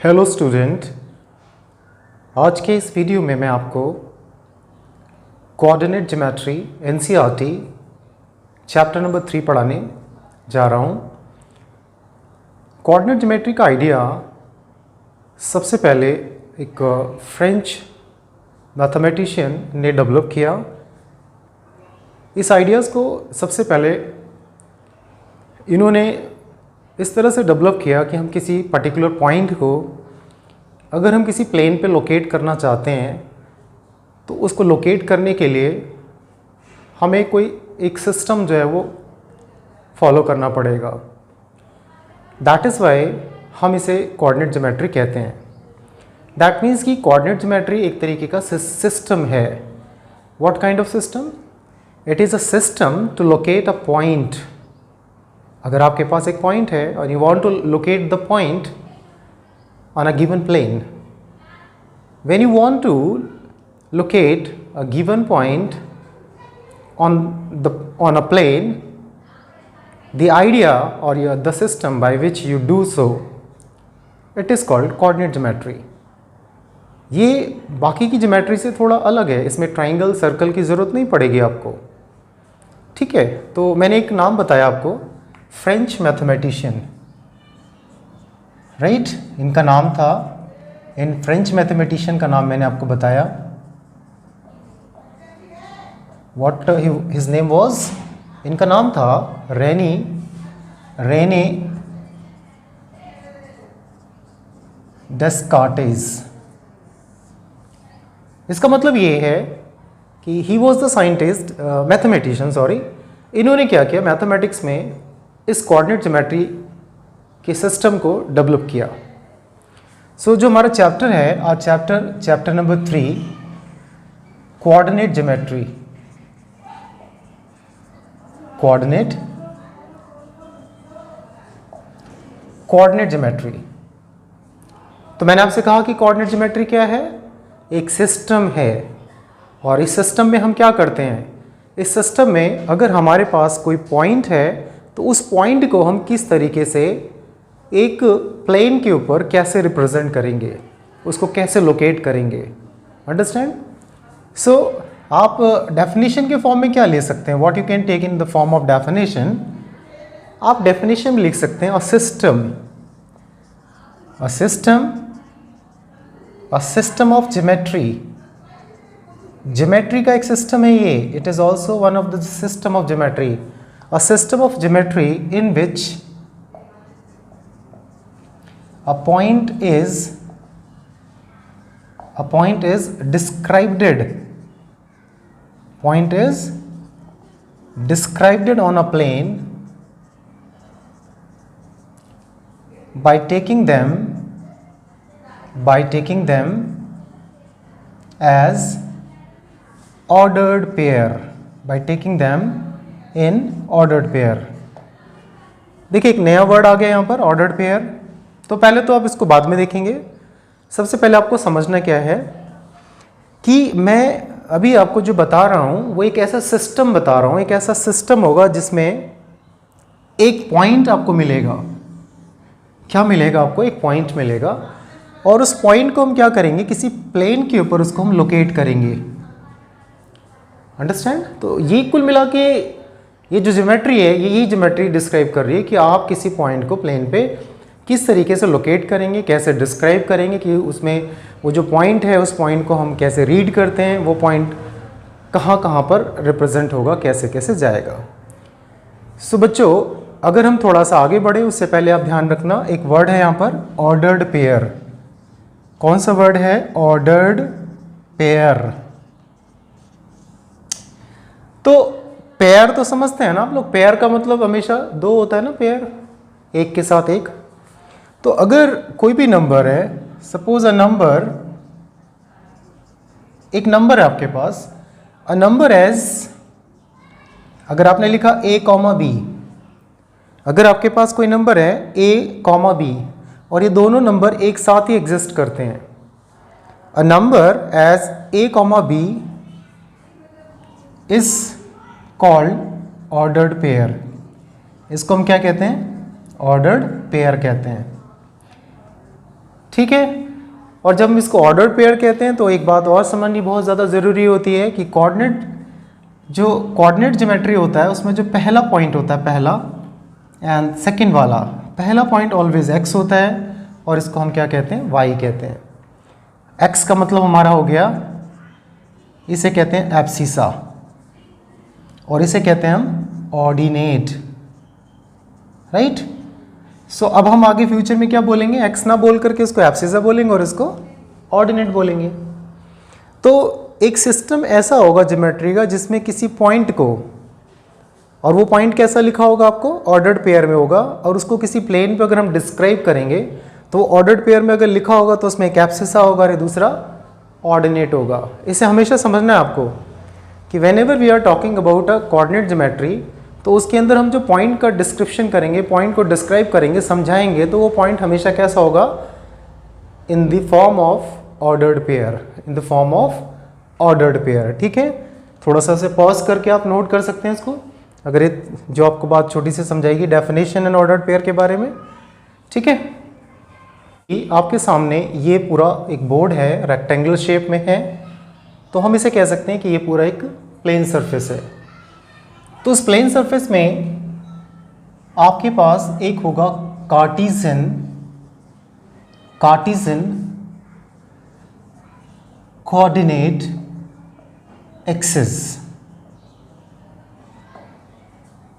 Hello student, आज के इस वीडियो में मैं आपको coordinate geometry NCERT chapter number 3 पढ़ाने जा रहा हूँ। कोऑर्डिनेट ज्योमेट्री का आइडिया सबसे पहले एक फ्रेंच मैथमेटिशियन ने डेवलप किया। इस आइडियाज़ को सबसे पहले इन्होंने इस तरह से डेवलप किया कि हम किसी पर्टिकुलर पॉइंट को अगर हम किसी प्लेन पे लोकेट करना चाहते हैं तो उसको लोकेट करने के लिए हमें कोई एक सिस्टम जो है वो फॉलो करना पड़ेगा। दैट इज़ वाई हम इसे कोऑर्डिनेट ज्योमेट्री कहते हैं। दैट मीन्स कि कोऑर्डिनेट ज्योमेट्री एक तरीके का सिस्टम है। What kind of system? It is a system to locate a point. अगर आपके पास एक पॉइंट है और you want to locate the point on a given plane, when you want to locate a given point on a plane, the idea or the system by which you do so, it is called coordinate geometry. ये बाकी की geometry से थोड़ा अलग है। इसमें triangle circle की ज़रूरत नहीं पड़ेगी आपको, ठीक है। तो मैंने एक नाम बताया आपको, फ्रेंच मैथमेटिशियन, राइट। इनका नाम था, इन फ्रेंच मैथमेटिशियन का नाम मैंने आपको बताया। What his name was? इनका नाम था रेने डेस्कार्टेस। इसका मतलब ये है कि he was the scientist, mathematician sorry. इन्होंने क्या किया, मैथमेटिक्स में इस कोऑर्डिनेट ज्योमेट्री के सिस्टम को डेवलप किया। सो जो हमारा चैप्टर है आज, chapter number 3, coordinate geometry. Coordinate geometry. तो मैंने आपसे कहा कि कोऑर्डिनेट ज्योमेट्री क्या है? एक सिस्टम है। और इस सिस्टम में हम क्या करते हैं? इस सिस्टम में अगर हमारे पास कोई पॉइंट है तो उस पॉइंट को हम किस तरीके से एक प्लेन के ऊपर कैसे रिप्रेजेंट करेंगे, उसको कैसे लोकेट करेंगे। अंडरस्टैंड? सो आप डेफिनेशन के फॉर्म में क्या ले सकते हैं? What you can take in the form of definition. आप डेफिनेशन में लिख सकते हैं, a system of geometry. Geometry का एक सिस्टम है ये। It is also one of the system of geometry. A system of geometry in which a point is described on a plane by taking them as ordered pair, in ordered pair। देखिए एक नया word आ गया यहाँ पर, ordered pair. तो पहले तो आप इसको बाद में देखेंगे। सबसे पहले आपको समझना क्या है कि मैं अभी आपको जो बता रहा हूँ वो एक ऐसा सिस्टम बता रहा हूँ। एक ऐसा सिस्टम होगा जिसमें एक पॉइंट आपको मिलेगा। क्या मिलेगा आपको? एक पॉइंट मिलेगा। और उस पॉइंट को हम क्या करेंगे? किसी प्लेन के ऊपर उसको हम लोकेट करेंगे। अंडरस्टैंड? तो ये कुल मिला के ये जो ज्योमेट्री है, यही ज्योमेट्री डिस्क्राइब कर रही है कि आप किसी पॉइंट को प्लेन पे किस तरीके से लोकेट करेंगे, कैसे डिस्क्राइब करेंगे कि उसमें वो जो पॉइंट है उस पॉइंट को हम कैसे रीड करते हैं, वो पॉइंट कहाँ कहाँ पर रिप्रेजेंट होगा, कैसे कैसे जाएगा। सो बच्चों, अगर हम थोड़ा सा आगे बढ़े उससे पहले आप ध्यान रखना, एक वर्ड है यहाँ पर, ऑर्डर्ड पेयर। कौन सा वर्ड है? Ordered pair. तो पेयर तो समझते हैं ना आप लोग। पेयर का मतलब हमेशा दो होता है ना, पेयर, एक के साथ एक। तो अगर कोई भी नंबर है, सपोज एक नंबर है आपके पास, अ नंबर एज, अगर आपने लिखा a, b, अगर आपके पास कोई नंबर है a, b और ये दोनों नंबर एक साथ ही एग्जिस्ट करते हैं, a number as a, b is called ordered pair. इसको हम क्या कहते हैं? ऑर्डर्ड पेयर कहते हैं। ठीक है। और जब हम इसको ऑर्डर्ड पेयर कहते हैं तो एक बात और समझनी बहुत ज़्यादा ज़रूरी होती है कि कोऑर्डिनेट ज्योमेट्री होता है उसमें जो पहला पॉइंट होता है, पहला एंड सेकंड वाला, पहला पॉइंट ऑलवेज एक्स होता है और इसको हम क्या कहते हैं, वाई कहते हैं। एक्स का मतलब हमारा हो गया, इसे कहते हैं एब्सिसा और इसे कहते हैं हम ऑर्डिनेट, राइट। सो अब हम आगे फ्यूचर में क्या बोलेंगे, एक्स ना बोल करके इसको एब्सिसा बोलेंगे और इसको ऑर्डिनेट बोलेंगे। तो एक सिस्टम ऐसा होगा ज्योमेट्री का जिसमें किसी पॉइंट को, और वो पॉइंट कैसा लिखा होगा आपको, ऑर्डर्ड पेयर में होगा, और उसको किसी प्लेन पे अगर हम डिस्क्राइब करेंगे तो वो ऑर्डर्ड पेयर में अगर लिखा होगा तो उसमें एक एब्सिसा होगा और दूसरा ऑर्डिनेट होगा। इसे हमेशा समझना है आपको कि whenever we are talking about a coordinate geometry तो उसके अंदर हम जो पॉइंट का डिस्क्रिप्शन करेंगे, पॉइंट को डिस्क्राइब करेंगे, समझाएंगे, तो वो पॉइंट हमेशा कैसा होगा, इन the form of ordered pair, in the form of ordered pair. ठीक है, थोड़ा सा से पॉज करके आप नोट कर सकते हैं इसको, अगर ये जो आपको बात छोटी सी समझाएगी डेफिनेशन एंड ऑर्डर्ड पेयर के बारे में। ठीक है, आपके सामने ये पूरा एक बोर्ड है, रेक्टेंगुलर शेप में है, तो हम इसे कह सकते हैं कि ये पूरा एक प्लेन सरफेस है। तो उस प्लेन सरफेस में आपके पास एक होगा Cartesian coordinate axis,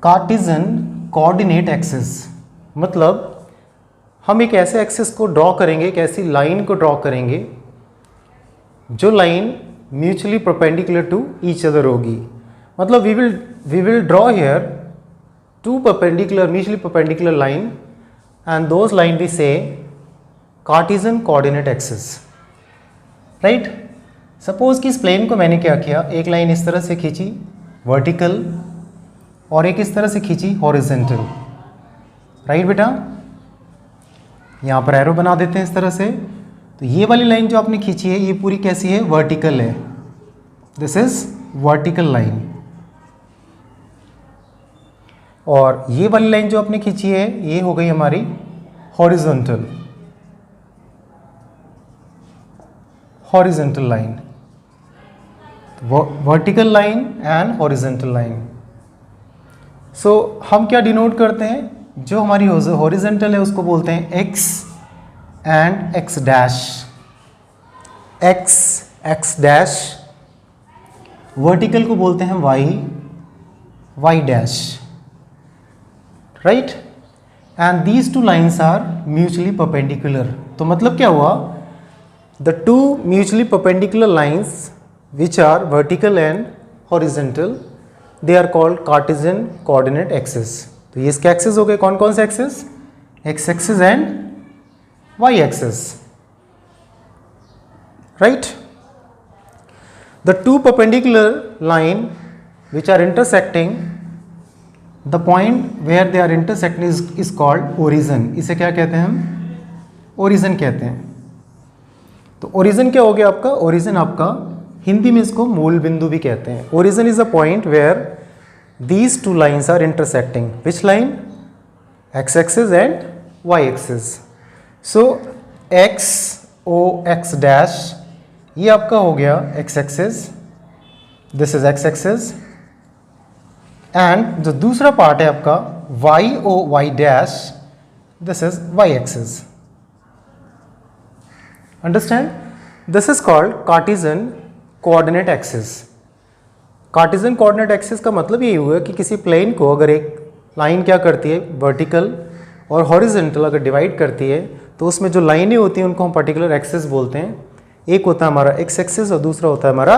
Cartesian coordinate axis मतलब हम एक ऐसे एक्सिस को ड्रॉ करेंगे, एक ऐसी लाइन को ड्रॉ करेंगे जो line mutually perpendicular to each other होगी। मतलब we will draw here two perpendicular, mutually perpendicular line and those line we say Cartesian coordinate axis, right. Suppose कि इस प्लेन को मैंने क्या किया, एक लाइन इस तरह से खींची वर्टिकल और एक इस तरह से खींची हॉरिजॉन्टल, राइट बेटा। यहाँ पर एरो बना देते हैं इस तरह से। तो ये वाली लाइन जो आपने खींची है ये पूरी कैसी है, वर्टिकल है, दिस इज वर्टिकल लाइन। और ये वाली लाइन जो आपने खींची है ये हो गई हमारी horizontal line, vertical line and horizontal line. So हम क्या डिनोट करते हैं, जो हमारी हॉरिजॉन्टल है उसको बोलते हैं X and X dash, X dash. Vertical को बोलते हैं Y dash, right. And these two lines are mutually perpendicular. तो मतलब क्या हुआ, the two mutually perpendicular lines which are vertical and horizontal they are called Cartesian coordinate axis. तो ये इसके एक्सिस हो गए, कौन कौन से axis, X axis and Y axis, right. The two perpendicular line which are intersecting, the point where they are intersecting is called origin। इसे क्या कहते हैं हम, ओरिजिन कहते हैं। तो ओरिजिन क्या हो गया आपका, ओरिजिन आपका हिंदी में इसको मूल बिंदु भी कहते हैं। Origin is a point where these two lines are intersecting, which line, x axis and y axis। so x o x dash ये आपका हो गया x axis, this is x axis, and जो दूसरा पार्ट है आपका y o y dash, this is y axis। understand, this is called Cartesian coordinate axis। Cartesian coordinate axis का मतलब यही हुआ कि किसी प्लेन को अगर एक लाइन क्या करती है, वर्टिकल और हॉरिजॉन्टल अगर डिवाइड करती है तो उसमें जो लाइनें होती हैं उनको हम पर्टिकुलर एक्सिस बोलते हैं। एक होता है हमारा एक्स एक्सिस और दूसरा होता है हमारा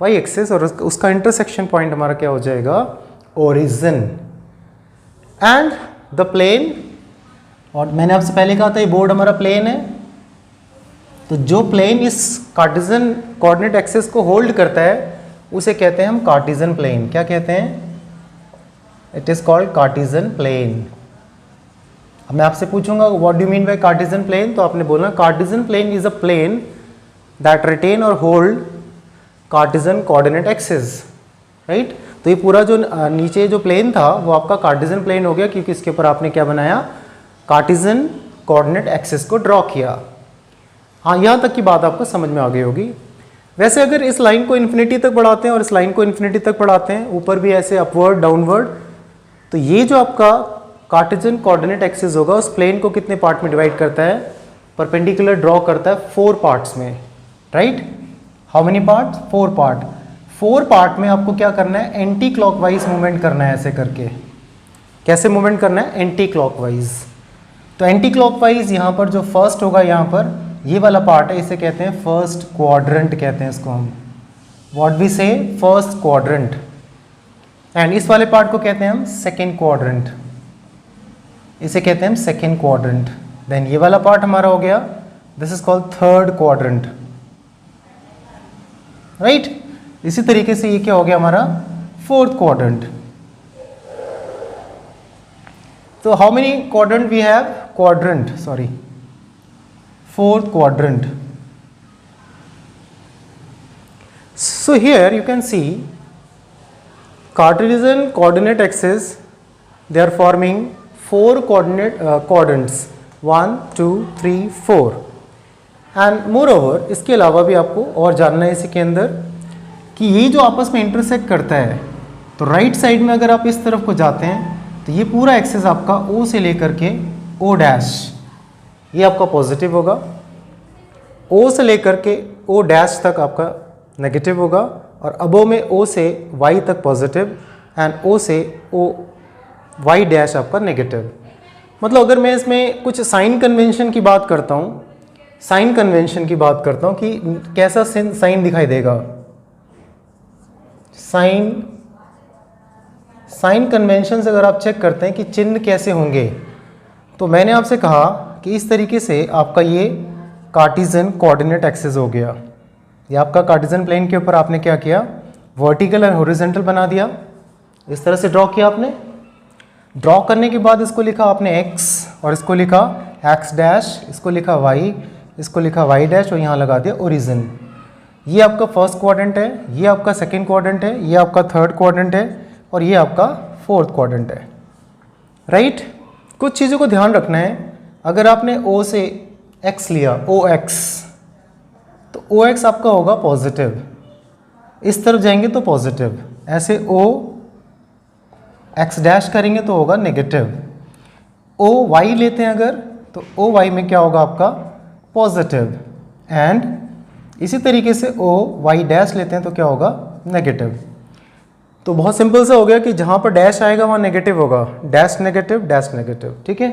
वाई एक्सिस, और उसका इंटरसेक्शन पॉइंट हमारा क्या हो जाएगा, ओरिजिन। एंड द प्लेन, और मैंने आपसे पहले कहा था ये बोर्ड हमारा प्लेन है, तो जो प्लेन इस कार्टेशियन कोऑर्डिनेट एक्सिस को होल्ड करता है उसे कहते हैं हम कार्टेशियन प्लेन। क्या कहते हैं, it is called Cartesian plane. अब मैं आपसे पूछूंगा what do you mean by Cartesian plane, तो आपने बोलना Cartesian plane is a plane that written और hold Cartesian coordinate axis, right. तो ये पूरा जो नीचे जो प्लेन था वो आपका कार्टेशियन प्लेन हो गया, क्योंकि इसके ऊपर आपने क्या बनाया, कार्टेशियन कोऑर्डिनेट एक्सिस को ड्रॉ किया। हाँ, यहाँ तक की बात आपको समझ में आ गई होगी। वैसे अगर इस लाइन को इन्फिनिटी तक बढ़ाते हैं और इस लाइन को इन्फिनिटी तक बढ़ाते हैं, ऊपर भी ऐसे अपवर्ड डाउनवर्ड, तो ये जो आपका कार्टेशियन कोऑर्डिनेट एक्सिस होगा उस प्लेन को कितने पार्ट में डिवाइड करता है, परपेंडिकुलर ड्रॉ करता है 4 पार्ट्स में, right. How many part? 4 part. 4 part में आपको क्या करना है, एंटी क्लॉकवाइज मूवमेंट करना है, ऐसे करके। कैसे मूवमेंट करना है? Anti clockwise. तो एंटी क्लॉकवाइज यहाँ पर जो फर्स्ट होगा, यहाँ पर ये वाला पार्ट है, इसे कहते हैं फर्स्ट क्वाड्रेंट कहते हैं इसको हम। व्हाट वी से? First quadrant. एंड इस वाले पार्ट को कहते हैं हम सेकेंड क्वाड्रेंट, इसे कहते हैं हम सेकेंड क्वाड्रेंट। देन ये वाला पार्ट हमारा हो गया, this is called third quadrant, right. इसी तरीके से ये क्या हो गया हमारा, फोर्थ क्वाड्रेंट। तो how many quadrant we have? Quadrant, sorry, fourth quadrant. So here you can see Cartesian coordinate axis, they are forming 4 quadrants 1 2 3 4 and moreover इसके अलावा भी आपको और जानना है इसी के अंदर कि ये जो आपस में इंटरसेक्ट करता है, तो राइट साइड में अगर आप इस तरफ को जाते हैं तो ये पूरा एक्सिस आपका O से लेकर के O डैश, ये आपका पॉजिटिव होगा, O से लेकर के O डैश तक आपका नेगेटिव होगा, और अबो में O से Y तक पॉजिटिव एंड O से O Y डैश आपका नेगेटिव। मतलब अगर मैं इसमें कुछ साइन कन्वेंशन की बात करता हूँ, साइन कन्वेंशन की बात करता हूँ कि कैसा साइन दिखाई देगा, साइन कन्वेंशन से अगर आप चेक करते हैं कि चिन्ह कैसे होंगे, तो मैंने आपसे कहा कि इस तरीके से आपका ये कार्टेशियन कोऑर्डिनेट एक्सिस हो गया। ये आपका कार्टेशियन प्लेन के ऊपर आपने क्या किया, वर्टिकल एंड हॉरिजॉन्टल बना दिया, इस तरह से ड्रॉ किया आपने। ड्रॉ करने के बाद इसको लिखा आपने x और इसको लिखा x डैश, इसको लिखा y, इसको लिखा y डैश और यहाँ लगा दिया ओरिजिन। ये आपका फर्स्ट क्वाड्रेंट है, ये आपका सेकेंड क्वाड्रेंट है, ये आपका थर्ड क्वाड्रेंट है और ये आपका फोर्थ क्वाड्रेंट है, राइट। कुछ चीज़ों को ध्यान रखना है। अगर आपने O से x लिया, OX, तो OX आपका होगा पॉजिटिव, इस तरफ जाएंगे तो पॉजिटिव, ऐसे O x डैश करेंगे तो होगा नेगेटिव। OY लेते हैं अगर, तो OY में क्या होगा आपका पॉजिटिव, एंड इसी तरीके से OY डैश लेते हैं तो क्या होगा नेगेटिव। तो बहुत सिंपल सा हो गया कि जहाँ पर डैश आएगा वहाँ नेगेटिव होगा, डैश नेगेटिव, ठीक है।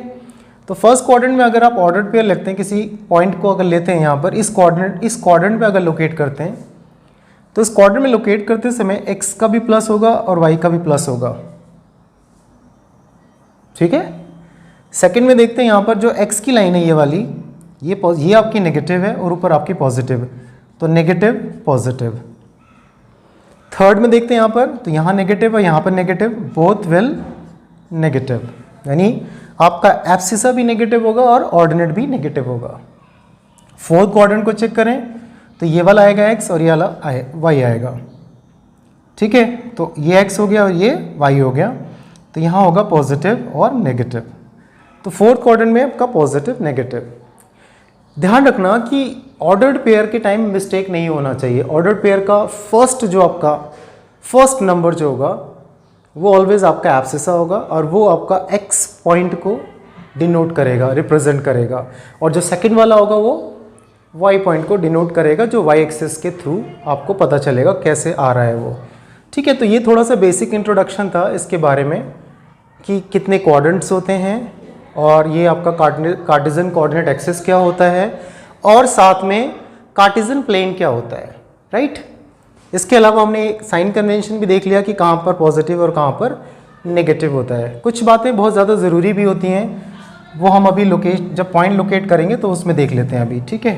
तो फर्स्ट क्वाड्रेंट में अगर आप ऑर्डर्ड पेयर लिखते हैं, किसी पॉइंट को अगर लेते हैं यहाँ पर इस क्वाड्रेंट पे अगर लोकेट करते हैं, तो इस क्वाड्रेंट में लोकेट करते समय x का भी प्लस होगा और y का भी प्लस होगा, ठीक है। सेकंड में देखते हैं यहाँ पर जो x की लाइन है ये वाली, ये आपकी नेगेटिव है और ऊपर आपकी पॉजिटिव, तो नेगेटिव पॉजिटिव। थर्ड में देखते हैं यहाँ पर, तो यहाँ नेगेटिव और यहाँ पर नेगेटिव, बोथ विल नेगेटिव, यानी आपका एब्सिसा भी नेगेटिव होगा और ऑर्डिनेट भी नेगेटिव होगा। फोर्थ क्वाड्रेंट को चेक करें तो ये वाला आएगा x और ये वाला y आएगा, ठीक है। तो ये x हो गया और ये y हो गया, तो यहाँ होगा पॉजिटिव और नेगेटिव। तो फोर्थ क्वाड्रेंट में आपका पॉजिटिव नेगेटिव। ध्यान रखना कि ऑर्डर्ड पेयर के टाइम मिस्टेक नहीं होना चाहिए। ऑर्डर्ड पेयर का फर्स्ट जो आपका फर्स्ट नंबर जो होगा वो ऑलवेज आपका एब्सिसा होगा और वो आपका x पॉइंट को डिनोट करेगा, रिप्रेजेंट करेगा, और जो सेकंड वाला होगा वो y पॉइंट को डिनोट करेगा, जो y एक्सिस के थ्रू आपको पता चलेगा कैसे आ रहा है वो, ठीक है। तो ये थोड़ा सा बेसिक इंट्रोडक्शन था इसके बारे में कि कितने क्वाड्रेंट्स होते हैं और ये आपका कार्टेशियन कोऑर्डिनेट एक्सिस क्या होता है और साथ में कार्टेशियन प्लेन क्या होता है, राइट। इसके अलावा हमने साइन कन्वेंशन भी देख लिया कि कहाँ पर पॉजिटिव और कहाँ पर नेगेटिव होता है। कुछ बातें बहुत ज़्यादा ज़रूरी भी होती हैं, वो हम अभी जब पॉइंट लोकेट करेंगे तो उसमें देख लेते हैं अभी, ठीक है।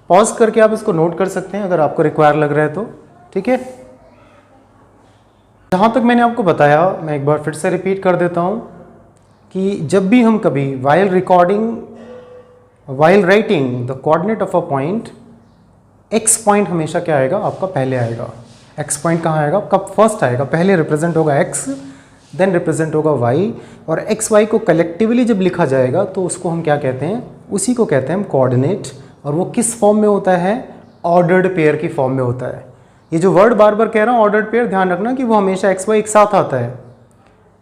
पॉज करके आप इसको नोट कर सकते हैं अगर आपको रिक्वायर लग रहा है तो, ठीक है। जहाँ तक मैंने आपको बताया, मैं एक बार फिर से रिपीट कर देता हूँ कि जब भी हम कभी while writing the coordinate of a point, x point हमेशा क्या आएगा आपका पहले आएगा। एक्स पॉइंट कहाँ आएगा आपका फर्स्ट आएगा, पहले रिप्रेजेंट होगा एक्स, देन रिप्रेजेंट होगा वाई, और एक्स वाई को कलेक्टिवली जब लिखा जाएगा तो उसको हम क्या कहते हैं, उसी को कहते हैं हम कोऑर्डिनेट और वो किस फॉर्म में होता है, ऑर्डर्ड पेयर की फॉर्म में होता है। ये जो वर्ड बार बार कह रहा हूँ ऑर्डर्ड पेयर, ध्यान रखना कि वो हमेशा एक्स वाई एक साथ आता है।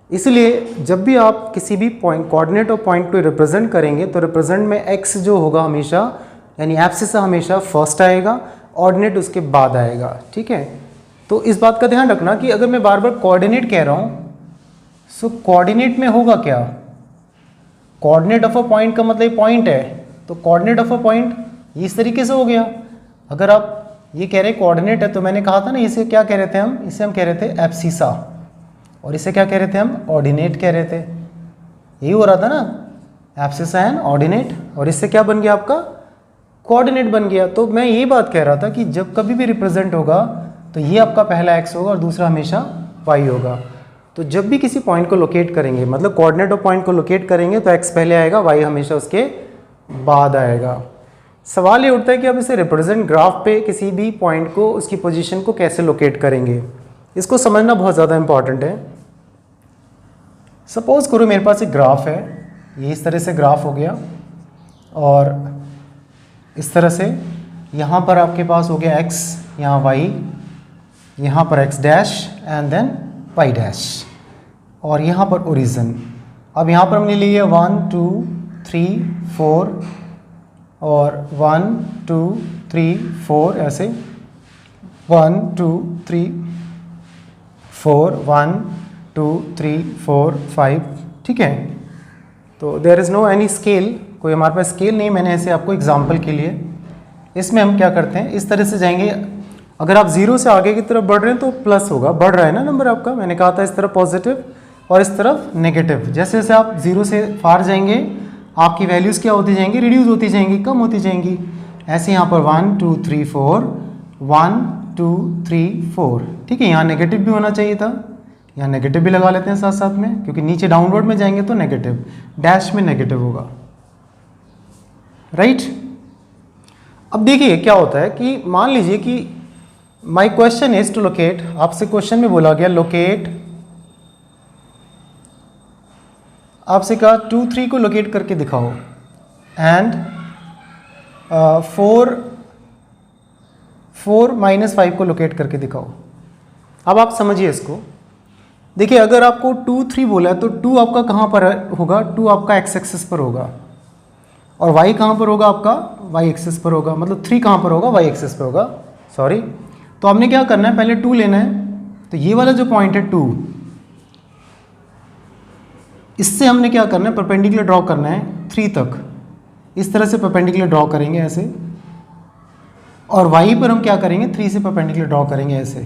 इसलिए जब भी आप किसी भी पॉइंट कोऑर्डिनेट और पॉइंट को रिप्रेजेंट करेंगे तो रिप्रेजेंट में एक्स जो होगा हमेशा, यानी एब्सिसा हमेशा फर्स्ट आएगा, ऑर्डिनेट उसके बाद आएगा। ठीक है, तो इस बात का ध्यान रखना कि अगर मैं बार बार कोऑर्डिनेट कह रहा हूँ, सो कोऑर्डिनेट में होगा क्या, कोऑर्डिनेट ऑफ अ पॉइंट का मतलब पॉइंट है, तो कोऑर्डिनेट ऑफ अ पॉइंट इस तरीके से हो गया। अगर आप ये कह रहे हैं कोऑर्डिनेट है, तो मैंने कहा था ना इसे क्या कह रहे थे हम, इसे हम कह रहे थे एब्सिसा, और इसे क्या कह रहे थे हम, ऑर्डिनेट कह रहे थे। यही हो रहा था ना, एब्सिसा एंड ऑर्डिनेट, और इससे क्या बन गया आपका, कोऑर्डिनेट बन गया। तो मैं ये बात कह रहा था कि जब कभी भी रिप्रेजेंट होगा तो ये आपका पहला एक्स होगा और दूसरा हमेशा वाई होगा। तो जब भी किसी पॉइंट को लोकेट करेंगे, मतलब कोऑर्डिनेट ऑफ पॉइंट को लोकेट करेंगे, तो एक्स पहले आएगा, वाई हमेशा उसके बाद आएगा। सवाल ये उठता है कि अब इसे रिप्रेजेंट ग्राफ पे किसी भी पॉइंट को, उसकी पोजीशन को कैसे लोकेट करेंगे। इसको समझना बहुत ज़्यादा इंपॉर्टेंट है। सपोज करो मेरे पास एक ग्राफ है, ये इस तरह से ग्राफ हो गया, और इस तरह से यहाँ पर आपके पास हो गया x, यहाँ y, यहाँ पर x dash and then y dash, और यहाँ पर ओरिजिन। अब यहाँ पर हमने लिया 1 2 3 4 और 1 2 3 4 ऐसे 1 2 3 4 1 2 3 4 5। ठीक है, तो there is no any scale, कोई हमारे पास स्केल नहीं, मैंने ऐसे आपको एग्जांपल के लिए। इसमें हम क्या करते हैं, इस तरह से जाएंगे। अगर आप 0 से आगे की तरफ बढ़ रहे हैं तो प्लस होगा, बढ़ रहा है ना नंबर आपका, मैंने कहा था इस तरफ पॉजिटिव और इस तरफ नेगेटिव। जैसे जैसे आप 0 से फार जाएंगे आपकी वैल्यूज़ क्या होती जाएंगी, रिड्यूस होती जाएंगी, कम होती जाएंगी। ऐसे यहाँ पर 1 2 3 4 1 2 3 4। ठीक है, यहाँ नेगेटिव भी होना चाहिए था, यहाँ नेगेटिव भी लगा लेते हैं साथ साथ में, क्योंकि नीचे डाउनवर्ड में जाएंगे तो नेगेटिव, डैश में नेगेटिव होगा, राइट। अब देखिए क्या होता है कि मान लीजिए कि my question is to locate, आपसे क्वेश्चन में बोला गया लोकेट, आपसे कहा 2 3 को लोकेट करके दिखाओ एंड 4 -5 को लोकेट करके दिखाओ। अब आप समझिए इसको, देखिए अगर आपको 2 3 बोला है तो 2 आपका कहाँ पर होगा, 2 आपका एक्स एक्सिस पर होगा, और y कहाँ पर होगा, आपका y एक्सिस पर होगा, मतलब 3 कहाँ पर होगा, y एक्सिस पर होगा, सॉरी। तो हमने क्या करना है, पहले 2 लेना है, तो ये वाला जो पॉइंट है 2, इससे हमने क्या करना है, परपेंडिकुलर ड्रॉ करना है 3 तक, इस तरह से परपेंडिकुलर ड्रॉ करेंगे ऐसे, और y पर हम क्या करेंगे, 3 से परपेंडिकुलर ड्रॉ करेंगे ऐसे।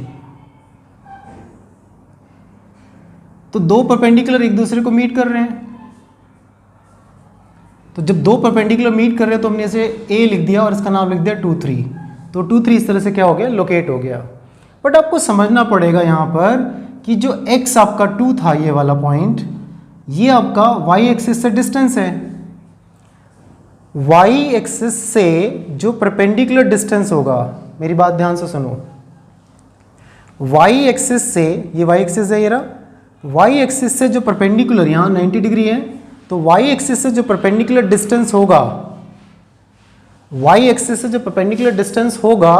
तो दो परपेंडिकुलर एक दूसरे को मीट कर रहे हैं, तो जब दो परपेंडिकुलर मीट कर रहे हैं तो हमने इसे a लिख दिया और इसका नाम लिख दिया 2 3। तो 2 3 इस तरह से क्या हो गया, लोकेट हो गया। बट आपको समझना पड़ेगा यहाँ पर कि जो x आपका 2 था, ये वाला पॉइंट, ये आपका y एक्सिस से डिस्टेंस है। y एक्सिस से जो परपेंडिकुलर डिस्टेंस होगा, मेरी बात ध्यान से सुनो, y एक्सिस से, ये y एक्सिस है, ये रहा, y एक्सिस से जो परपेंडिकुलर, यहाँ 90 डिग्री है, तो y एक्सिस से जो परपेंडिकुलर डिस्टेंस होगा, y एक्सिस से जो परपेंडिकुलर डिस्टेंस होगा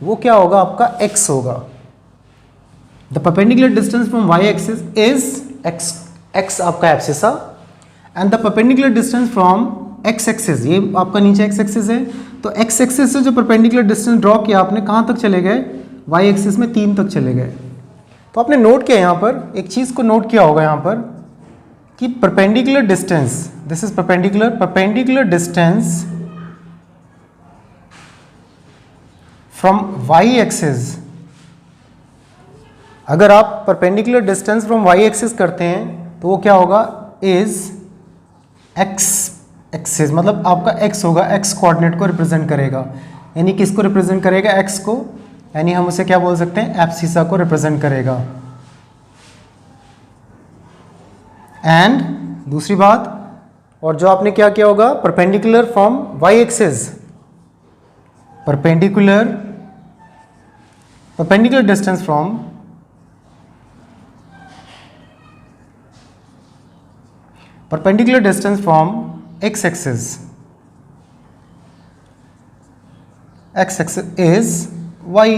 वो क्या होगा, आपका x होगा। The perpendicular distance from y axis is x, x आपका abscissa, and the perpendicular distance from x axis, ये आपका नीचे x एक्सिस है, तो x एक्सिस से जो परपेंडिकुलर डिस्टेंस ड्रॉ किया आपने, कहाँ तक चले गए, y एक्सिस में 3 तक चले गए। तो आपने नोट किया यहाँ पर, एक चीज़ को नोट किया होगा यहाँ पर कि perpendicular distance, this is perpendicular distance from y axis. अगर आप perpendicular distance from y axis करते हैं तो वो क्या होगा, इज x एक्सिस, मतलब आपका x होगा, x कोऑर्डिनेट को रिप्रेजेंट करेगा, यानी किसको रिप्रेजेंट करेगा, x को, यानी हम उसे क्या बोल सकते हैं, एब्सिसा को रिप्रेजेंट करेगा। एंड दूसरी बात, और जो आपने क्या किया होगा, perpendicular from y axis, perpendicular distance from x axis, X axis is Y,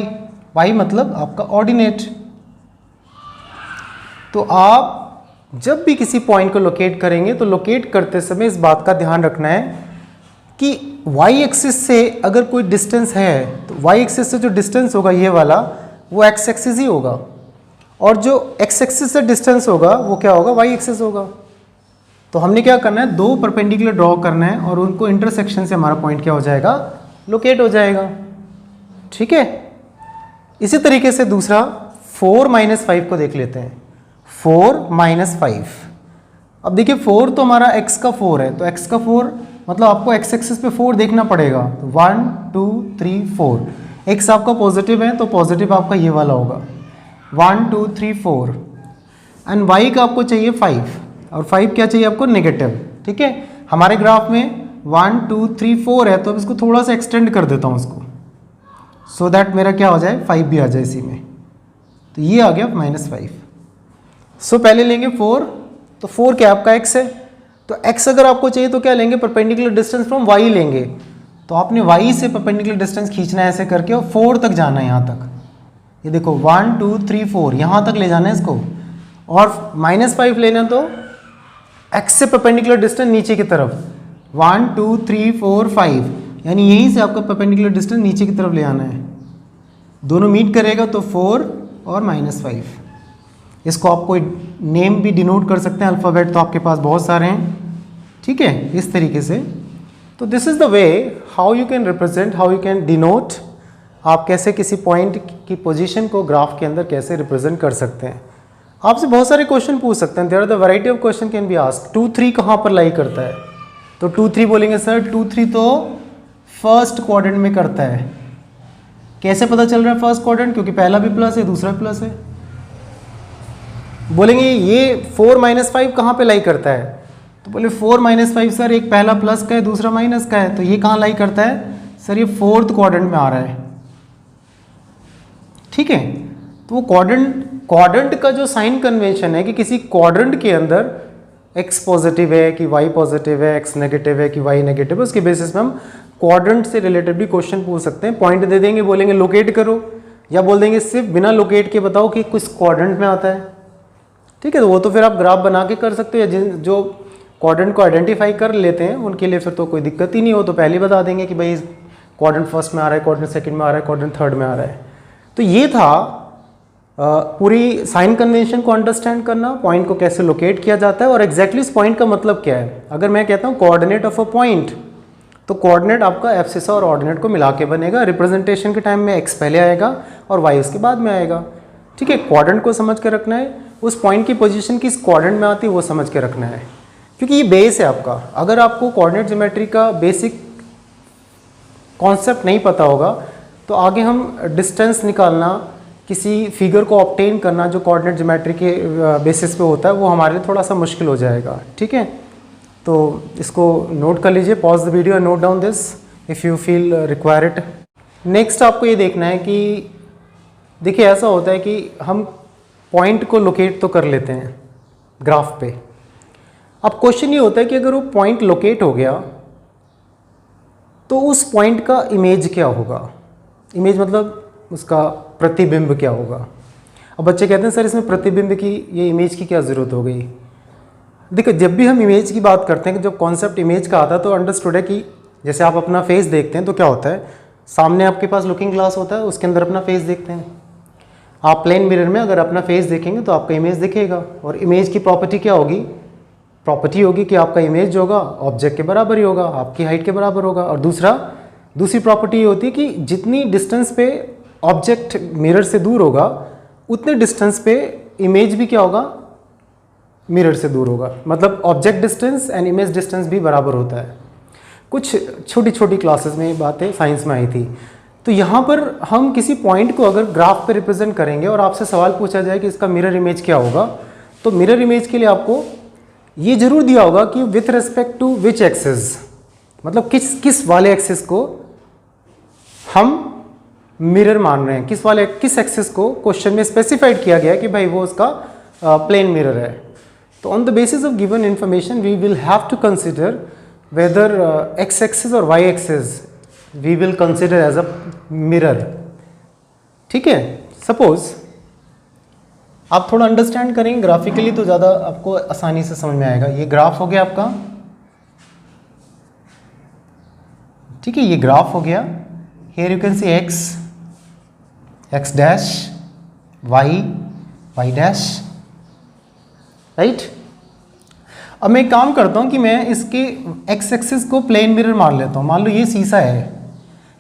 Y मतलब आपका ऑर्डिनेट। तो आप जब भी किसी पॉइंट को लोकेट करेंगे तो लोकेट करते समय इस बात का ध्यान रखना है कि वाई एक्सिस से अगर कोई डिस्टेंस है तो वाई एक्सिस से जो डिस्टेंस होगा ये वाला वो एक्स एक्सिस ही होगा, और जो एक्स एक्सिस से डिस्टेंस होगा वो क्या होगा, वाई एक्सिस होगा। तो हमने क्या करना है, दो परपेंडिकुलर ड्रॉ करना है और उनको इंटरसेक्शन से हमारा पॉइंट क्या हो जाएगा, लोकेट हो जाएगा। ठीक है, इसी तरीके से दूसरा 4 - 5 को देख लेते हैं। 4 - 5, अब देखिए 4 तो हमारा x का 4 है, तो x का 4 मतलब आपको x एक्सिस पे 4 देखना पड़ेगा। 1 2 3 4, x आपका पॉजिटिव है तो पॉजिटिव आपका ये वाला होगा 1 2 3 4, एंड y का आपको चाहिए 5, और 5 क्या चाहिए आपको, नेगेटिव। ठीक है, हमारे ग्राफ में 1 2 3 4 है, तो अब इसको थोड़ा सा एक्सटेंड कर देता हूँ इसको, सो दैट मेरा क्या हो जाए, 5 भी आ जाए इसी में। तो ये आ गया -5। सो पहले लेंगे 4, तो 4 क्या आपका x है, तो x अगर आपको चाहिए तो क्या लेंगे, परपेंडिकुलर डिस्टेंस फ्रॉम y लेंगे। तो आपने y से परपेंडिकुलर डिस्टेंस खींचना है ऐसे करके, और 4 तक जाना है यहाँ तक। ये देखो 1 2 3 4 यहाँ तक ले जाना है इसको, और -5 लेना तो x से परपेंडिकुलर डिस्टेंस नीचे की तरफ 1 2 3 4 5, यानी यहीं से आपका परपेंडिकुलर डिस्टेंस नीचे की तरफ ले आना है। दोनों मीट करेगा तो 4 और -5। इसको आप कोई नेम भी डिनोट कर सकते हैं, अल्फ़ाबेट तो आपके पास बहुत सारे हैं। ठीक है, इस तरीके से। तो this is the way how you can represent, how you can denote, आप कैसे किसी पॉइंट की पोजीशन को ग्राफ के अंदर कैसे रिप्रेजेंट कर सकते हैं। आपसे बहुत सारे क्वेश्चन पूछ सकते हैं, there are the variety of question can be asked. 2 3 कहाँ पर लाई करता है, तो 2 3 बोलेंगे सर 2 3 तो फर्स्ट क्वाड्रेंट में करता है। कैसे पता चल रहा है फर्स्ट क्वाड्रेंट, क्योंकि पहला भी प्लस है दूसरा भी प्लस है। बोलेंगे ये 4 - 5 कहाँ पे लाई करता है, तो बोले 4 - 5 सर एक पहला प्लस का है दूसरा माइनस का है, तो ये कहाँ लाई करता है, सर ये 4th क्वाड्रेंट में आ रहा है। ठीक है, तो वो क्वाड्रेंट का जो साइन कन्वेंशन है कि किसी क्वाड्रेंट के अंदर x पॉजिटिव है कि y पॉजिटिव है, x नेगेटिव है कि y नेगेटिव है, उसके बेसिस पे हम क्वाड्रेंट से रिलेटेड भी क्वेश्चन पूछ सकते हैं। पॉइंट दे देंगे, बोलेंगे लोकेट करो, या बोल देंगे सिर्फ बिना लोकेट के बताओ कि किस क्वाड्रेंट में आता है। ठीक है, तो वो तो फिर आप ग्राफ बना के कर सकते हो, या जो क्वाड्रेंट को आइडेंटिफाई कर लेते हैं उनके लिए फिर तो कोई दिक्कत ही नहीं हो, तो पहले ही बता देंगे कि भाई क्वाड्रेंट फर्स्ट में आ रहा है, क्वाड्रेंट सेकंड में आ रहा है, क्वाड्रेंट थर्ड में आ रहा है। तो ये था पूरी साइन कन्वेंशन को अंडरस्टैंड करना, पॉइंट को कैसे लोकेट किया जाता है और एग्जैक्टली इस पॉइंट का मतलब क्या है। अगर मैं कहता हूँ कोऑर्डिनेट ऑफ अ पॉइंट, तो कोऑर्डिनेट आपका एब्सिसा और ऑर्डिनेट को मिला के बनेगा। रिप्रेजेंटेशन के टाइम में एक्स पहले आएगा और वाई उसके बाद में आएगा। ठीक है, क्वाड्रेंट को समझ के रखना है, उस पॉइंट की पोजीशन किस क्वाड्रेंट में आती है वो समझ के रखना है, क्योंकि ये बेस है आपका। अगर आपको कोऑर्डिनेट ज्योमेट्री का बेसिक कॉन्सेप्ट नहीं पता होगा तो आगे हम डिस्टेंस निकालना, किसी फिगर को ऑब्टेन करना जो कोऑर्डिनेट ज्योमेट्री के बेसिस पे होता है, वो हमारे लिए थोड़ा सा मुश्किल हो जाएगा। ठीक है, तो इसको नोट कर लीजिए, pause the video and note down this if you feel require it. Next आपको ये देखना है कि देखिए ऐसा होता है कि हम पॉइंट को लोकेट तो कर लेते हैं ग्राफ पे। अब क्वेश्चन ये होता है कि अगर वो पॉइंट लोकेट हो गया तो उस पॉइंट का इमेज क्या होगा। इमेज मतलब उसका प्रतिबिंब क्या होगा। अब बच्चे कहते हैं सर इसमें प्रतिबिंब की, ये इमेज की क्या ज़रूरत हो गई। देखो जब भी हम इमेज की बात करते हैं कि जब कॉन्सेप्ट इमेज का आता है तो अंडरस्टूड है कि जैसे आप अपना फेस देखते हैं तो क्या होता है, सामने आपके पास लुकिंग ग्लास होता है, उसके अंदर अपना फेस देखते हैं। आप प्लेन मिरर में अगर अपना फेस देखेंगे तो आपका इमेज दिखेगा, और इमेज की प्रॉपर्टी क्या होगी, प्रॉपर्टी होगी कि आपका इमेज जो होगा ऑब्जेक्ट के बराबर ही होगा, आपकी हाइट के बराबर होगा। और दूसरी प्रॉपर्टी ये होती है कि जितनी डिस्टेंस पे ऑब्जेक्ट मिरर से दूर होगा उतने डिस्टेंस पे इमेज भी क्या होगा, मिरर से दूर होगा। मतलब object distance and image distance भी बराबर होता है। कुछ छोटी छोटी क्लासेस में ये बातें साइंस में आई थी। तो यहाँ पर हम किसी पॉइंट को अगर ग्राफ पे रिप्रेजेंट करेंगे और आपसे सवाल पूछा जाए कि इसका मिरर इमेज क्या होगा, तो मिरर इमेज के लिए आपको ये जरूर दिया होगा कि with respect to which axis, मतलब किस वाले एक्सिस को हम मिरर मान रहे हैं, किस एक्सिस को क्वेश्चन में स्पेसिफाइड किया गया है कि भाई वो उसका प्लेन मिरर है। तो on the basis of given information we will have to consider whether X axis और Y axis we will consider as a mirror. ठीक है, सपोज आप थोड़ा अंडरस्टैंड करेंगे ग्राफिकली तो ज़्यादा आपको आसानी से समझ में आएगा। ये ग्राफ हो गया आपका, ठीक है, ये ग्राफ हो गया। Here you can see X, X dash, Y, Y dash, right. अब मैं एक काम करता हूँ कि मैं इसके एक्स एक्सिस को प्लेन मिरर मान लेता हूँ। मान लो ये शीशा है,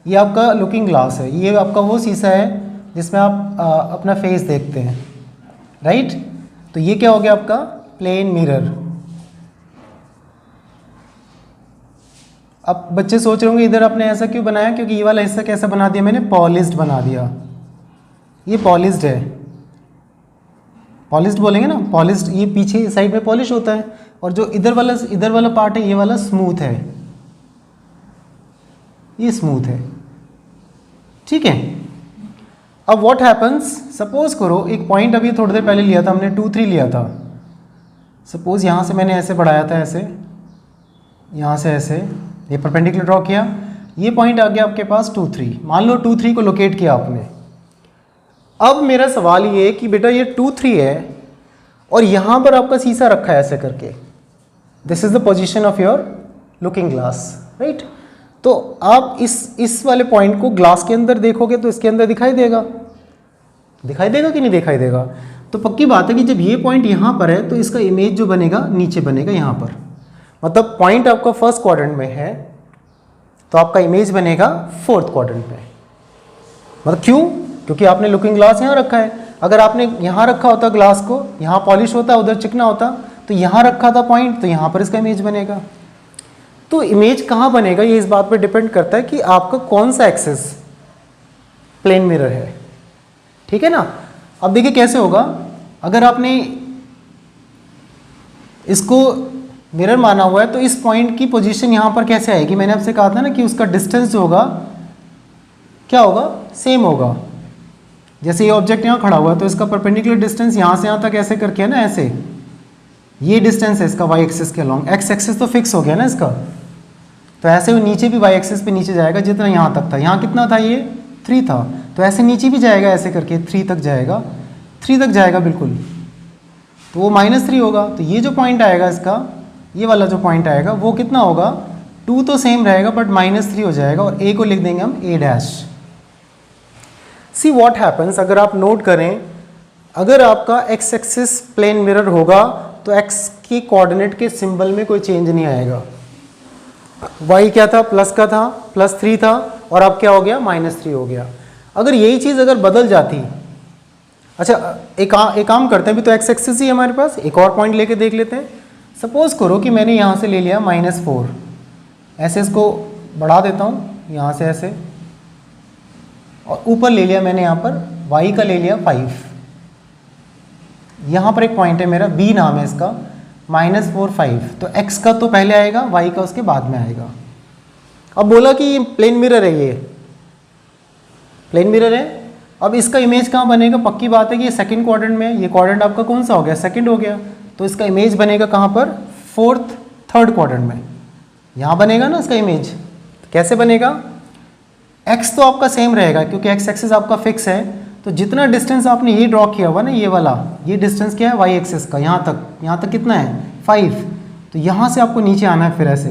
ये आपका लुकिंग ग्लास है, ये आपका वो शीशा है जिसमें आप अपना फेस देखते हैं, राइट। तो ये क्या हो गया आपका प्लेन मिरर। अब बच्चे सोच रहे होंगे इधर आपने ऐसा क्यों बनाया, क्योंकि ये वाला हिस्सा कैसा बना दिया मैंने, पॉलिश्ड बना दिया। ये पॉलिश्ड है, पॉलिश्ड बोलेंगे ना, पॉलिश्ड, ये पीछे साइड में पॉलिश होता है, और जो इधर वाला पार्ट है ये वाला स्मूथ है, ये स्मूथ है, ठीक है। अब व्हाट हैपन्स, सपोज करो एक पॉइंट अभी थोड़ी देर पहले लिया था हमने 2, 3 लिया था। सपोज यहाँ से मैंने ऐसे बढ़ाया था, ऐसे यहाँ से ऐसे ये परपेंडिकुलर ड्रॉ किया, ये पॉइंट आ गया आपके पास 2, 3। मान लो 2, 3 को लोकेट किया आपने। अब मेरा सवाल ये है कि बेटा ये 2, 3 है और यहाँ पर आपका शीशा रखा है ऐसे करके, this is the position of your looking glass, right. तो आप इस वाले पॉइंट को ग्लास के अंदर देखोगे तो इसके अंदर दिखाई देगा, दिखाई देगा कि नहीं दिखाई देगा। तो पक्की बात है कि जब ये पॉइंट यहाँ पर है तो इसका इमेज जो बनेगा नीचे बनेगा यहाँ पर, मतलब पॉइंट आपका फर्स्ट क्वाड्रेंट में है तो आपका इमेज बनेगा फोर्थ क्वाड्रेंट में। मतलब क्यों, क्योंकि आपने लुकिंग ग्लास यहाँ रखा है। अगर आपने यहाँ रखा होता ग्लास को, यहाँ पॉलिश होता, उधर चिकना होता, तो यहाँ रखा था पॉइंट तो यहाँ पर इसका इमेज बनेगा। तो इमेज कहाँ बनेगा ये इस बात पर डिपेंड करता है कि आपका कौन सा एक्सिस प्लेन मिरर है, ठीक है ना। अब देखिए कैसे होगा, अगर आपने इसको मिरर माना हुआ है तो इस पॉइंट की पोजीशन यहाँ पर कैसे आएगी। मैंने आपसे कहा था ना कि उसका डिस्टेंस जो होगा क्या होगा, सेम होगा। जैसे ये ऑब्जेक्ट यहाँ खड़ा हुआ है तो इसका परपेंडिकुलर डिस्टेंस यहाँ से यहाँ तक ऐसे करके है ना, ऐसे ये डिस्टेंस है इसका वाई एक्सिस के अलॉन्ग। एक्स एक्सिस तो फिक्स हो गया ना इसका, तो ऐसे वो नीचे भी वाई एक्सिस पे नीचे जाएगा जितना यहाँ तक था। यहाँ कितना था, ये 3 था, तो ऐसे नीचे भी जाएगा ऐसे करके 3 तक जाएगा, 3 तक जाएगा बिल्कुल, तो वो -3 होगा। तो ये जो पॉइंट आएगा इसका, ये वाला जो पॉइंट आएगा वो कितना होगा, 2 तो सेम रहेगा बट -3 हो जाएगा, और ए को लिख देंगे हम ए डैश। सी व्हाट हैपन्स, अगर आप नोट करें, अगर आपका एक्स एक्सिस प्लेन मिरर होगा तो एक्स की कोऑर्डिनेट के सिंबल में कोई चेंज नहीं आएगा। वाई क्या था, प्लस का था, +3 था, और अब क्या हो गया, -3 हो गया। अगर यही चीज़ अगर बदल जाती, अच्छा एक काम करते हैं, अभी तो एक्स एक्सिस ही हमारे पास, एक और पॉइंट लेके देख लेते हैं। सपोज करो कि मैंने यहाँ से ले लिया -4, ऐसे इसको बढ़ा देता हूँ यहाँ से ऐसे, और ऊपर ले लिया मैंने यहाँ पर y का ले लिया 5। यहाँ पर एक पॉइंट है मेरा, b नाम है इसका, -4, 5। तो x का तो पहले आएगा, y का उसके बाद में आएगा। अब बोला कि ये प्लेन मिरर है, ये प्लेन मिरर है। अब इसका इमेज कहाँ बनेगा, पक्की बात है कि ये सेकंड क्वाड्रेंट में है। ये क्वाड्रेंट आपका कौन सा हो गया, सेकंड हो गया, तो इसका इमेज बनेगा कहाँ पर, थर्ड क्वाड्रेंट में, यहाँ बनेगा ना इसका इमेज। कैसे बनेगा, x तो आपका सेम रहेगा क्योंकि x एक्सिस आपका फिक्स है, तो जितना डिस्टेंस आपने ये ड्रॉ किया हुआ ना, ये वाला, ये डिस्टेंस क्या है y एक्सिस का, यहाँ तक कितना है 5। तो यहाँ से आपको नीचे आना है, फिर ऐसे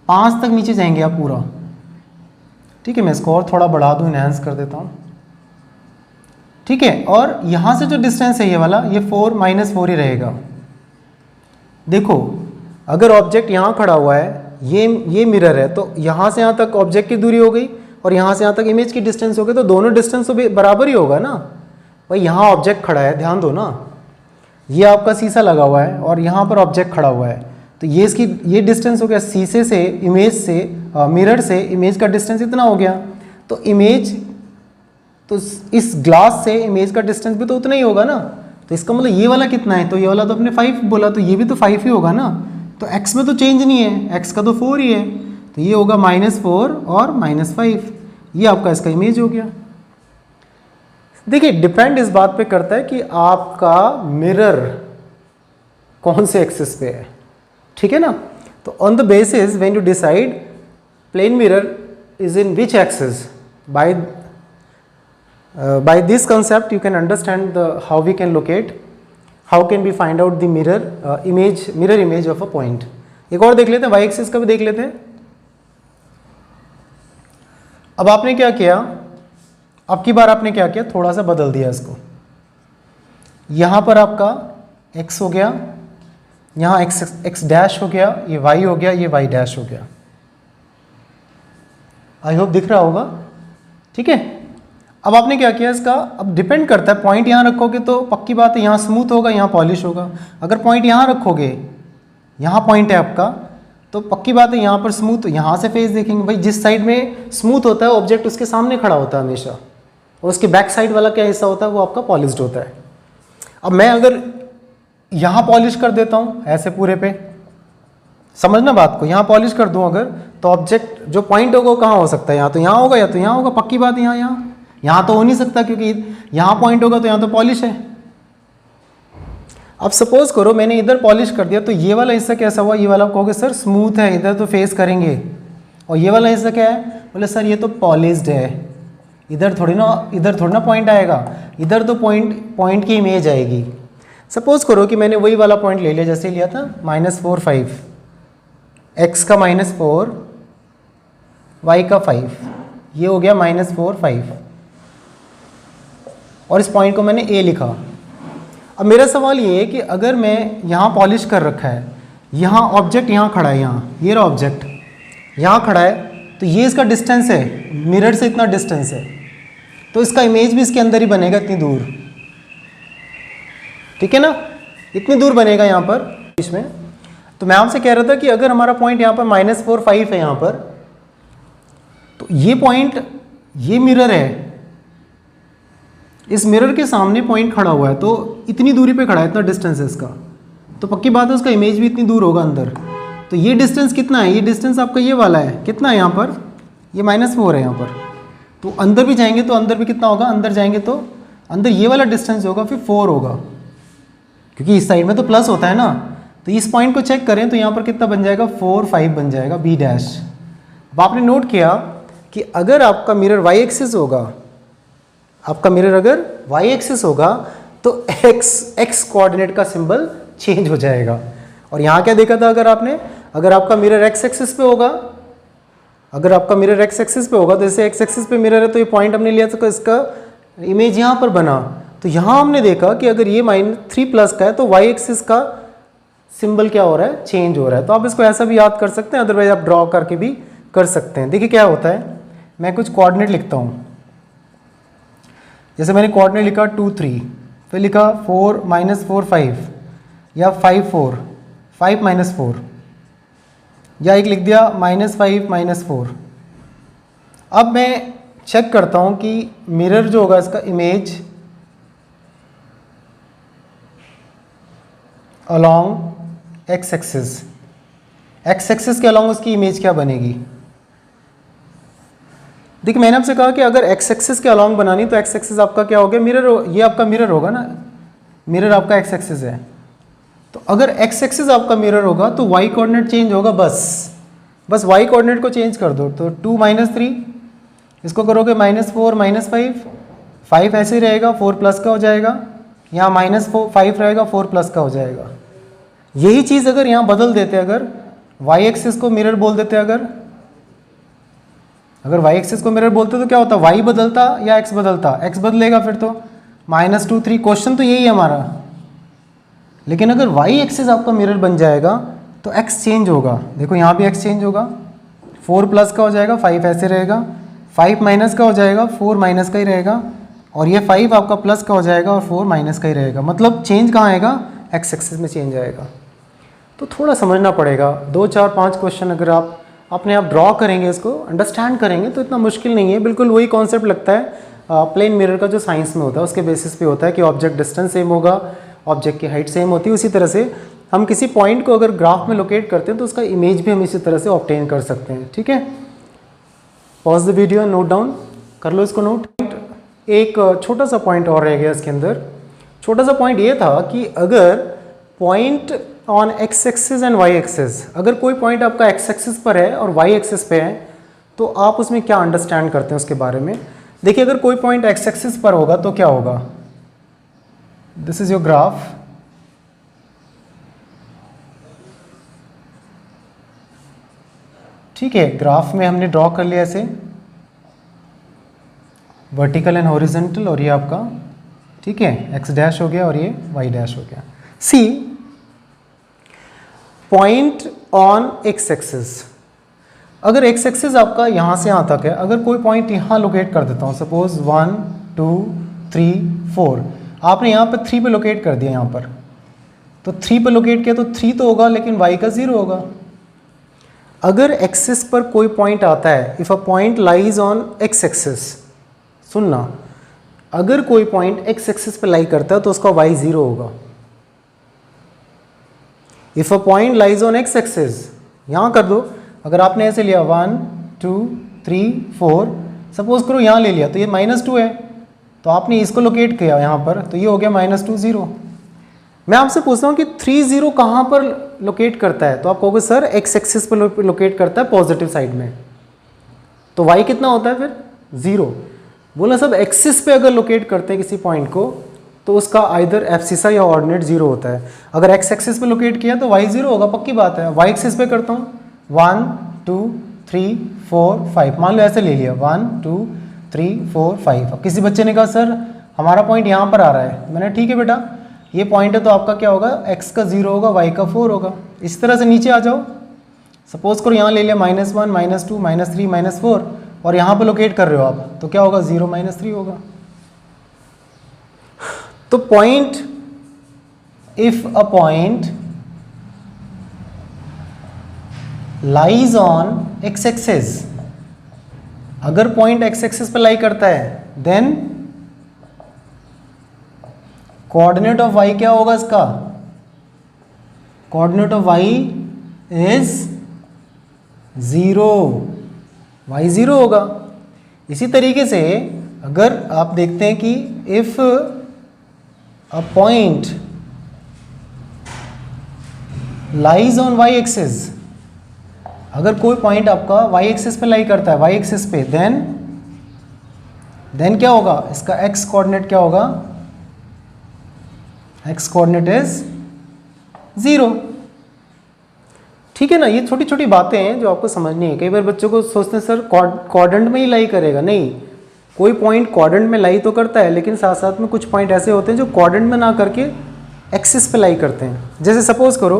5 तक नीचे जाएंगे आप पूरा, ठीक है। मैं इसको और थोड़ा बढ़ा दूँ, इनहेंस कर देता हूँ, ठीक है। और यहाँ से जो डिस्टेंस है ये वाला, ये 4 -4 ही रहेगा। देखो अगर ऑब्जेक्ट यहाँ खड़ा हुआ है, ये मिरर है, तो यहाँ से यहाँ तक ऑब्जेक्ट की दूरी हो गई और यहाँ से यहाँ तक इमेज की डिस्टेंस हो गई, तो दोनों डिस्टेंस तो बराबर ही होगा ना भाई। यहाँ ऑब्जेक्ट खड़ा है, ध्यान दो ना, ये आपका शीशा लगा हुआ है और यहाँ पर ऑब्जेक्ट खड़ा हुआ है, तो ये डिस्टेंस हो गया शीशे से, इमेज से, मिरर से इमेज का डिस्टेंस इतना हो गया। तो इमेज, तो इस ग्लास से इमेज का डिस्टेंस भी तो उतना ही होगा ना। तो इसका मतलब ये वाला कितना है, तो ये वाला तो अपने 5 बोला, तो ये भी तो 5 ही होगा ना। तो x में तो चेंज नहीं है, x का तो 4 ही है, तो ये होगा -4 और -5। ये आपका इसका इमेज हो गया। देखिए डिपेंड इस बात पे करता है कि आपका मिरर कौन से एक्सिस पे है, ठीक है ना। तो on the basis when you decide plane mirror is in which axis. By this concept you can understand how we can locate, how can we find out the mirror image of a point. एक और देख लेते हैं, y axis का भी देख लेते हैं. अब आपने क्या किया, अब की बार आपने क्या किया, थोड़ा सा बदल दिया इसको. यहाँ पर आपका x हो गया, यहाँ x डैश हो गया, ये y हो गया, ये y डैश हो गया. आई होप दिख रहा होगा. ठीक है. अब आपने क्या किया इसका, अब डिपेंड करता है, पॉइंट यहाँ रखोगे तो पक्की बात है यहाँ स्मूथ होगा, यहाँ पॉलिश होगा. अगर पॉइंट यहाँ रखोगे, यहाँ पॉइंट है आपका, तो पक्की बात है यहाँ पर स्मूथ, यहाँ से फेस देखेंगे भाई, जिस साइड में स्मूथ होता है ऑब्जेक्ट उसके सामने खड़ा होता है हमेशा, और उसके बैक साइड वाला क्या हिस्सा होता है वो आपका पॉलिश्ड होता है. अब मैं अगर यहाँ पॉलिश कर देता हूँ ऐसे पूरे पे, समझना बात को, यहाँ पॉलिश कर दूँ अगर, तो ऑब्जेक्ट जो पॉइंट होगा वो कहाँ हो सकता है, या तो यहाँ होगा या तो यहाँ होगा. पक्की बात है यहाँ तो हो नहीं सकता, क्योंकि यहाँ पॉइंट होगा तो यहाँ तो पॉलिश है. अब सपोज करो मैंने इधर पॉलिश कर दिया, तो ये वाला हिस्सा कैसा हुआ, ये वाला कहोगे सर स्मूथ है, इधर तो फेस करेंगे, और ये वाला हिस्सा क्या है, बोले सर ये तो पॉलिश्ड है, इधर थोड़ी ना पॉइंट आएगा, इधर तो पॉइंट की इमेज आएगी. सपोज करो कि मैंने वही वाला पॉइंट ले लिया जैसे लिया था -4 5, x का -4 y का 5, ये हो गया -4 5, और इस पॉइंट को मैंने a लिखा. अब मेरा सवाल ये है कि अगर मैं यहाँ पॉलिश कर रखा है, यहाँ ऑब्जेक्ट यहाँ खड़ा है, यहाँ ये रहा ऑब्जेक्ट यहाँ खड़ा है, तो ये इसका डिस्टेंस है, मिरर से इतना डिस्टेंस है, तो इसका इमेज भी इसके अंदर ही बनेगा इतनी दूर. ठीक है ना, इतनी दूर बनेगा यहाँ पर इसमें. तो मैं आपसे कह रहा था कि अगर हमारा पॉइंट यहाँ पर -4 5 है यहाँ पर, तो ये पॉइंट, ये मिरर है, इस मिरर के सामने पॉइंट खड़ा हुआ है, तो इतनी दूरी पे खड़ा है, इतना डिस्टेंस है इसका, तो पक्की बात है उसका इमेज भी इतनी दूर होगा अंदर. तो ये डिस्टेंस कितना है, ये डिस्टेंस आपका ये वाला है, कितना है यहाँ पर, ये -4 है यहाँ पर. तो अंदर भी जाएंगे तो अंदर भी कितना होगा, अंदर जाएंगे तो अंदर ये वाला डिस्टेंस होगा, फिर 4 होगा, क्योंकि इस साइड में तो प्लस होता है ना. तो इस पॉइंट को चेक करें तो यहाँ पर कितना बन जाएगा, 4 5 बन जाएगा, बी डैश. अब आपने नोट किया कि अगर आपका मिरर वाई एक्सिस होगा, आपका मिरर अगर वाई एक्सिस होगा तो एक्स कोऑर्डिनेट का सिंबल चेंज हो जाएगा. और यहाँ क्या देखा था, अगर आपका मिरर एक्स एक्सिस पे होगा, अगर आपका मिरर एक्स एक्सिस पे होगा, तो जैसे एक्स एक्सिस पे मिरर है तो ये पॉइंट हमने लिया तो इसका इमेज यहाँ पर बना. तो यहाँ हमने देखा कि अगर ये -3 का है तो वाई एक्सिस का सिंबल क्या हो रहा है, चेंज हो रहा है. तो आप इसको ऐसा भी याद कर सकते हैं, अदरवाइज आप ड्रॉ करके भी कर सकते हैं. देखिए क्या होता है, मैं कुछ कोऑर्डिनेट लिखता हूँ, जैसे मैंने कोऑर्डिनेट लिखा 2 3, फिर लिखा 4 -4 5, या 5 4 5 -4, या एक लिख दिया -5 -4. अब मैं चेक करता हूँ कि मिरर जो होगा इसका इमेज अलॉन्ग एक्स एक्सिस के अलॉन्ग उसकी इमेज क्या बनेगी. देखिए मैंने आपसे कहा कि अगर एक्स एक्सिस के अलॉन्ग बनानी तो एक्स एक्सिस आपका क्या हो गया, मिरर, ये आपका मिरर होगा ना, मिरर आपका एक्स एक्सिस है. तो अगर एक्स एक्सिस आपका मिरर होगा तो वाई कोऑर्डिनेट चेंज होगा, बस वाई कोऑर्डिनेट को चेंज कर दो. तो 2 -3, इसको करोगे -4 -5, 5 ऐसे ही रहेगा, 4 प्लस का हो जाएगा, यहाँ -5 रहेगा, 4 प्लस का हो जाएगा. यही चीज़ अगर यहाँ बदल देते, अगर वाई एक्सिस को मिरर बोल देते, अगर वाई एक्सिस को मिरर बोलते तो क्या होता, वाई बदलता या एक्स बदलता, एक्स बदलेगा, फिर तो -2 3. क्वेश्चन तो यही है हमारा. लेकिन अगर वाई एक्सिस आपका मिरर बन जाएगा तो एक्स चेंज होगा. देखो यहाँ भी एक्स चेंज होगा, 4 प्लस का हो जाएगा, 5 ऐसे रहेगा, 5 माइनस का हो जाएगा, 4 माइनस का ही रहेगा, और ये 5 आपका प्लस का हो जाएगा और 4 माइनस का ही रहेगा. मतलब चेंज कहाँ आएगा, एक्स एक्सिस में चेंज आएगा. तो थोड़ा समझना पड़ेगा. 2 4 5 क्वेश्चन अगर आप अपने आप ड्रॉ करेंगे, इसको अंडरस्टैंड करेंगे तो इतना मुश्किल नहीं है. बिल्कुल वही कॉन्सेप्ट लगता है प्लेन मिरर का जो साइंस में होता है, उसके बेसिस पे होता है कि ऑब्जेक्ट डिस्टेंस सेम होगा, ऑब्जेक्ट की हाइट सेम होती है. उसी तरह से हम किसी पॉइंट को अगर ग्राफ में लोकेट करते हैं तो उसका इमेज भी हम इसी तरह से ऑब्टेन कर सकते हैं. ठीक है, pause the video, note down कर लो इसको नोट. एक छोटा सा पॉइंट और रह गया इसके अंदर. छोटा सा पॉइंट ये था कि अगर point on X axis and Y axis, अगर कोई पॉइंट आपका एक्स एक्सिस पर है और वाई एक्सिस पे है, तो आप उसमें क्या अंडरस्टैंड करते हैं उसके बारे में। देखिए अगर कोई पॉइंट एक्स एक्सिस पर होगा तो क्या होगा, दिस इज योर ग्राफ, ठीक है। ग्राफ में हमने ड्रॉ कर लिया ऐसे वर्टिकल एंड हॉरिजॉन्टल, और ये आपका, ठीक है, एक्स डैश हो गया और ये वाई डैश हो गया। See point on X axis, अगर एक्स एक्सिस आपका यहाँ से यहाँ तक है, अगर कोई पॉइंट यहाँ लोकेट कर देता हूँ, सपोज 1 2 3 4, आपने यहाँ पर 3 पे लोकेट कर दिया यहाँ पर, तो 3 पे लोकेट किया तो 3 तो होगा लेकिन y का 0 होगा। अगर एक्सिस पर कोई पॉइंट आता है, if a point lies on X axis, सुनना, अगर कोई पॉइंट एक्स एक्सिस पे लाई करता है तो उसका y 0 होगा। If a point lies on X axis, यहाँ कर दो, अगर आपने ऐसे लिया 1 2 3 4, सपोज करो यहाँ ले लिया तो ये -2 है, तो आपने इसको लोकेट किया यहाँ पर, तो ये हो गया -2 0। मैं आपसे पूछता हूँ कि 3 0 कहाँ पर लोकेट करता है, तो आप कहोगे सर एक्स एक्सिस पर लोकेट करता है पॉजिटिव साइड में, तो y कितना होता है फिर 0। बोला सब एक्सिस पे अगर लोकेट करते हैं किसी पॉइंट को तो उसका आइदर एब्सिसा या ऑर्डिनेट 0 होता है। अगर एक्स एक्सिस पे लोकेट किया तो y 0 होगा, पक्की बात है। y एक्सिस पे करता हूँ 1 2 3 4 5, मान लो ऐसे ले लिया 1 2 3 4 5। अब किसी बच्चे ने कहा सर हमारा पॉइंट यहाँ पर आ रहा है, मैंने ठीक है बेटा ये पॉइंट है तो आपका क्या होगा, x का 0 होगा, y का 4 होगा। इस तरह से नीचे आ जाओ, सपोज करो यहाँ ले लिया -1 -2 -3 -4, और यहाँ पर लोकेट कर रहे हो आप, तो क्या होगा 0 -3 होगा। तो point, if a point lies on X axis, अगर पॉइंट एक्स एक्सिस पे लाई करता है देन कोऑर्डिनेट ऑफ y क्या होगा इसका, coordinate of y is 0, y 0 होगा। इसी तरीके से अगर आप देखते हैं कि if a point lies on y axis, अगर कोई पॉइंट आपका y एक्सिस पे लाई करता है, y एक्सिस पे, देन क्या होगा, इसका x कोऑर्डिनेट क्या होगा, x कोऑर्डिनेट इज 0, ठीक है ना। ये छोटी छोटी बातें हैं जो आपको समझनी है। कई बार बच्चों को सोचते हैं सर क्वाड्रेंट में ही लाई करेगा, नहीं, कोई पॉइंट क्वाड्रेंट में लाई तो करता है, लेकिन साथ साथ में कुछ पॉइंट ऐसे होते हैं जो क्वाड्रेंट में ना करके एक्सिस पे लाई करते हैं। जैसे सपोज करो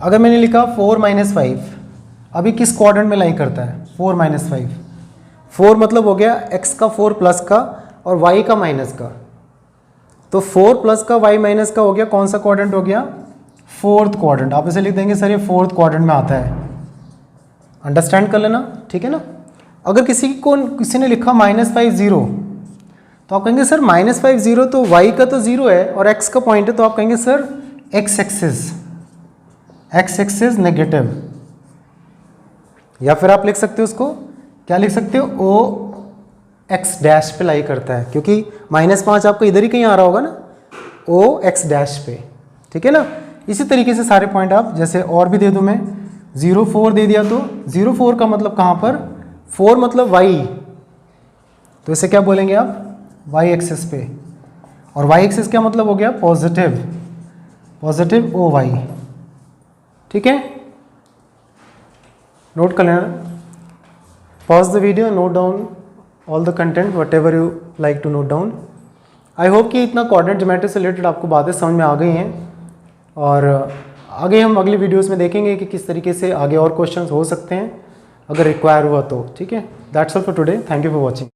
अगर मैंने लिखा 4 - 5, अभी किस क्वाड्रेंट में लाई करता है, 4 - 5, 4 मतलब हो गया x का 4 प्लस का और y का माइनस का, तो 4 प्लस का y माइनस का हो गया, कौन सा क्वाड्रेंट हो गया, 4th क्वाड्रेंट। आप इसे लिख देंगे सर ये 4th क्वाड्रेंट में आता है, अंडरस्टैंड कर लेना, ठीक है ना। अगर किसी ने लिखा -5 0, तो आप कहेंगे सर -5 0 तो y का तो 0 है और x का पॉइंट है, तो आप कहेंगे सर x एक्सिस नेगेटिव, या फिर आप लिख सकते हो उसको, क्या लिख सकते हो, o x डैश पे लाई करता है, क्योंकि -5 आपको इधर ही कहीं आ रहा होगा ना, o x डैश पे, ठीक है ना। इसी तरीके से सारे पॉइंट आप, जैसे और भी दे दूं मैं, 0 4 दे दिया तो 0 4 का मतलब कहाँ पर, 4 मतलब y, तो इसे क्या बोलेंगे आप, y एक्सिस पे, और y एक्सिस क्या मतलब हो गया, पॉजिटिव ओ वाई, ठीक है। नोट कर लेना, pause the video, note down all the content whatever you like to note down. I hope कि इतना कोऑर्डिनेट ज्योमेट्री से रिलेटेड आपको बातें समझ में आ गई हैं, और आगे हम अगली वीडियोस में देखेंगे कि किस तरीके से आगे और क्वेश्चंस हो सकते हैं अगर रिक्वायर हुआ तो, ठीक है। That's all for today, thank you for watching.